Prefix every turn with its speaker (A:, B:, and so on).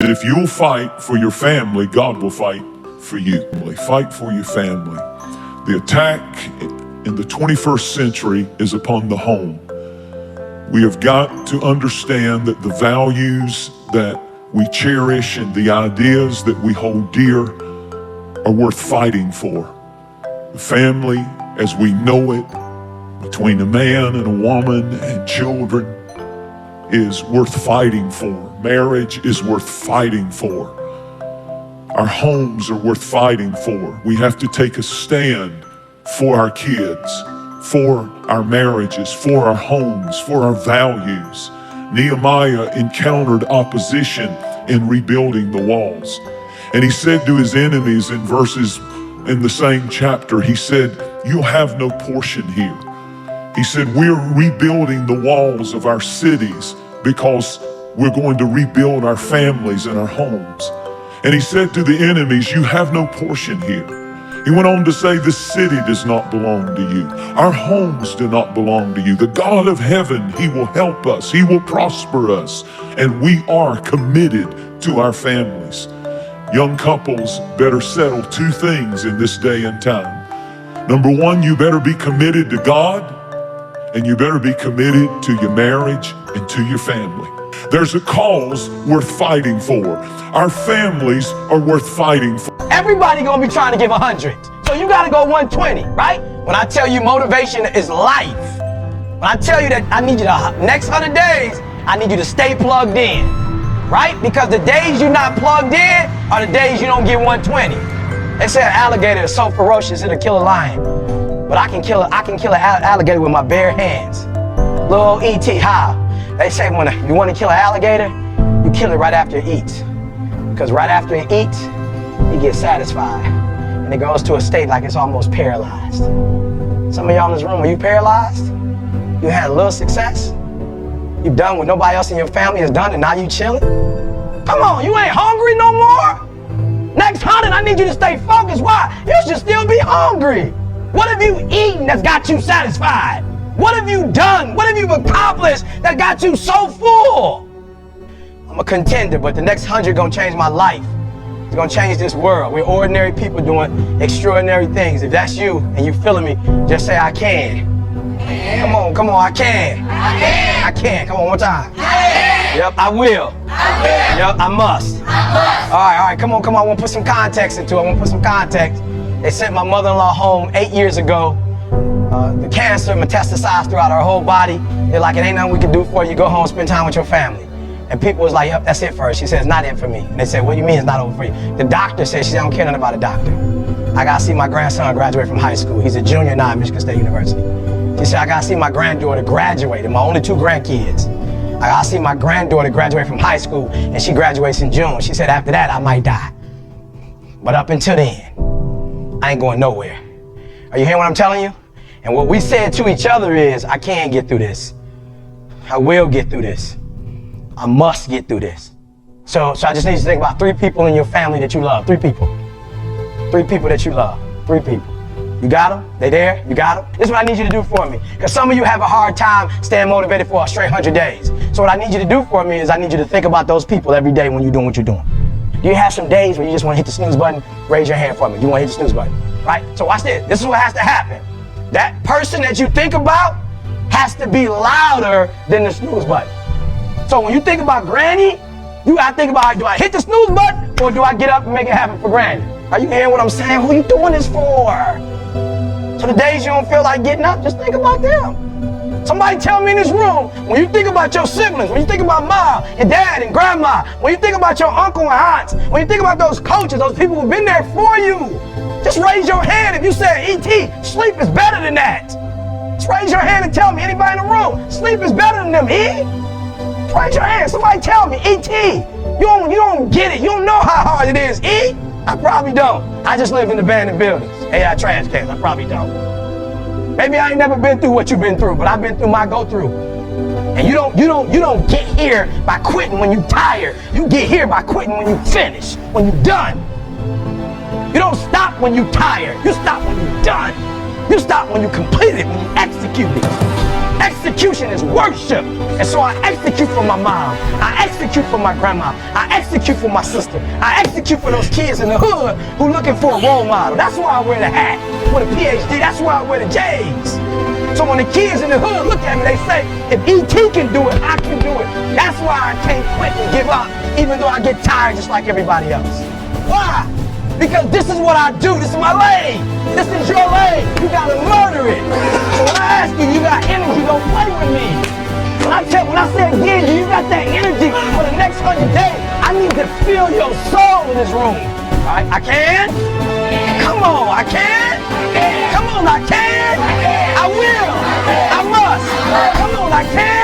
A: If you'll fight for your family, God will fight for you. Fight for your family. The attack in the 21st century is upon the home. We have got to understand that the values that we cherish and the ideas that we hold dear are worth fighting for. The family, as we know it, between a man and a woman and children, is worth fighting for. Marriage is worth fighting for. Our homes are worth fighting for. We have to take a stand for our kids, for our marriages, for our homes, for our values. Nehemiah encountered opposition in rebuilding the walls. And he said to his enemies in verses in the same chapter, he said, "You'll have no portion here." He said, "We're rebuilding the walls of our cities because we're going to rebuild our families and our homes." And he said to the enemies, "You have no portion here." He went on to say, "The city does not belong to you. Our homes do not belong to you. The God of heaven, he will help us. He will prosper us. And we are committed to our families." Young couples better settle two things in this day and time. Number one, you better be committed to God, and you better be committed to your marriage and to your family. There's a cause worth fighting for. Our families are worth fighting for.
B: Everybody gonna be trying to give 100. So you gotta go 120, right? When I tell you motivation is life, when I tell you that I need you the next 100 days, I need you to stay plugged in, right? Because the days you're not plugged in are the days you don't get 120. They say an alligator is so ferocious it'll kill a lion. But I can kill an alligator with my bare hands. Little E.T., how? They say when you want to kill an alligator, you kill it right after it eats. Because right after it eats, it gets satisfied. And it goes to a state like it's almost paralyzed. Some of y'all in this room, are you paralyzed? You had a little success? You done what nobody else in your family has done and now you chilling? Come on, you ain't hungry no more? Next 100, I need you to stay focused. Why? You should still be hungry. What have you eaten that's got you satisfied? What have you done? What have you accomplished that got you so full? I'm a contender, but the next 100 gonna change my life. It's gonna change this world. We're ordinary people doing extraordinary things. If that's you and you feeling me, just say, "I can." Come on, I can. I can. Come on, one time. Yep, I will. Yep, I must. All right, come on. I wanna put some context into it. They sent my mother-in-law home 8 years ago. The cancer metastasized throughout her whole body. They're like, "It ain't nothing we can do for you. Go home, spend time with your family." And people was like, "Yep, that's it for her." She said, "It's not it for me." And they said, "What do you mean it's not over for you?" The doctor said, "She said, I don't care nothing about a doctor. I gotta see my grandson graduate from high school. He's a junior now at Michigan State University." She said, "I gotta see my granddaughter graduate, and my only 2 grandkids. I gotta see my granddaughter graduate from high school, and she graduates in June." She said, "After that, I might die. But up until then, I ain't going nowhere." Are you hearing what I'm telling you? And what we said to each other is, "I can get through this. I will get through this. I must get through this." So I just need you to think about 3 people in your family that you love. 3 people. 3 people that you love. 3 people. You got them? They there? You got them? This is what I need you to do for me. Because some of you have a hard time staying motivated for a straight 100 days. So what I need you to do for me is I need you to think about those people every day when you're doing what you're doing. Do you have some days where you just want to hit the snooze button? Raise your hand for me. You want to hit the snooze button, right? So watch this. This is what has to happen. That person that you think about has to be louder than the snooze button. So when you think about Granny, you gotta think about, do I hit the snooze button or do I get up and make it happen for Granny? Are you hearing what I'm saying? Who you doing this for? So the days you don't feel like getting up, just think about them. Somebody tell me in this room, when you think about your siblings, when you think about mom and dad and grandma, when you think about your uncle and aunts, when you think about those coaches, those people who've been there for you, just raise your hand if you said, "E.T., sleep is better than that." Just raise your hand and tell me, anybody in the room, sleep is better than them, E? Just raise your hand, somebody tell me, "E.T., you don't get it, you don't know how hard it is, E?" I probably don't. I just lived in abandoned buildings, AI trash cans, I probably don't. Maybe I ain't never been through what you've been through, but I've been through my go-through. And you don't get here by quitting when you tired. You get here by quitting when you finish, when you're done. You don't stop when you're tired. You stop when you're done. You stop when you complete it, when you execute it. Execution is worship. And so I execute for my mom. I execute for my grandma. I execute for my sister. I execute for those kids in the hood who looking for a role model. That's why I wear the hat with a PhD. That's why I wear the J's. So when the kids in the hood look at me, they say, if E.T. can do it, I can do it. That's why I can't quit and give up, even though I get tired just like everybody else. Why? Because this is what I do. This is my lane. This is your lane. You gotta murder it. So when I ask you, you got energy, don't play with me. When I say again, you got that energy for the next 100 days. I need to feel your soul in this room. All right, I can? Come on, I can? Come on, I can? I will. I must. Come on, I can?